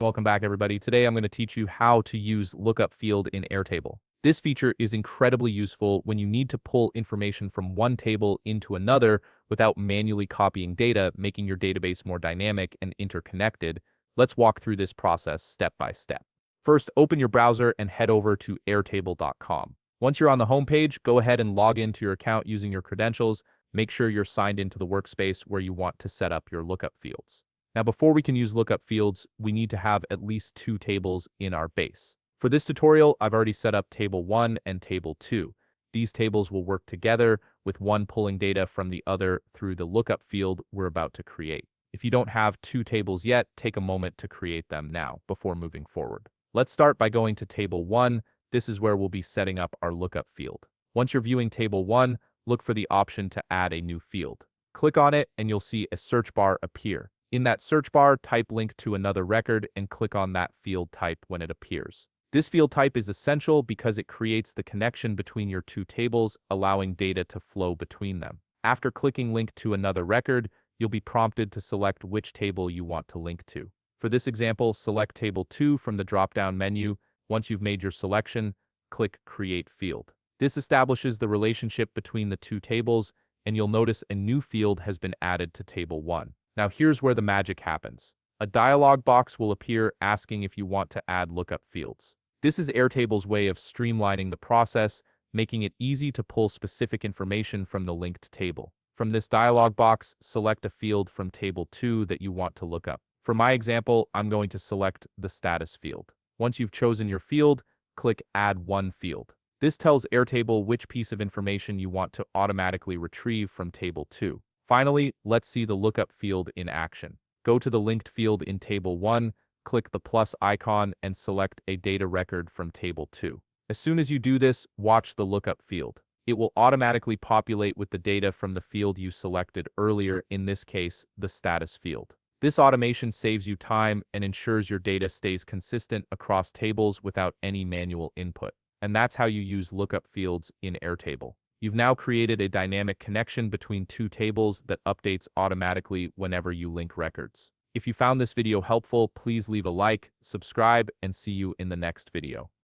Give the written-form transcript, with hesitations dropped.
Welcome back, everybody. Today I'm going to teach you how to use lookup field in Airtable. This feature is incredibly useful when you need to pull information from one table into another without manually copying data, making your database more dynamic and interconnected. Let's walk through this process step by step. First, open your browser and head over to airtable.com. Once you're on the home page, go ahead and log into your account using your credentials. Make sure you're signed into the workspace where you want to set up your lookup fields. Now, before we can use lookup fields, we need to have at least two tables in our base. For this tutorial, I've already set up table 1 and table 2. These tables will work together, with one pulling data from the other through the lookup field we're about to create. If you don't have two tables yet, take a moment to create them now before moving forward. Let's start by going to table 1. This is where we'll be setting up our lookup field. Once you're viewing table 1, look for the option to add a new field. Click on it and you'll see a search bar appear. In that search bar, type link to another record and click on that field type when it appears. This field type is essential because it creates the connection between your two tables, allowing data to flow between them. After clicking link to another record, you'll be prompted to select which table you want to link to. For this example, select table 2 from the drop-down menu. Once you've made your selection, click Create Field. This establishes the relationship between the two tables, and you'll notice a new field has been added to table 1. Now here's where the magic happens. A dialog box will appear asking if you want to add lookup fields. This is Airtable's way of streamlining the process, making it easy to pull specific information from the linked table. From this dialog box, select a field from table 2 that you want to look up. For my example, I'm going to select the status field. Once you've chosen your field, click Add One Field. This tells Airtable which piece of information you want to automatically retrieve from table 2. Finally, let's see the lookup field in action. Go to the linked field in table 1, click the plus icon, and select a data record from table 2. As soon as you do this, watch the lookup field. It will automatically populate with the data from the field you selected earlier, in this case, the status field. This automation saves you time and ensures your data stays consistent across tables without any manual input. And that's how you use lookup fields in Airtable. You've now created a dynamic connection between two tables that updates automatically whenever you link records. If you found this video helpful, please leave a like, subscribe, and see you in the next video.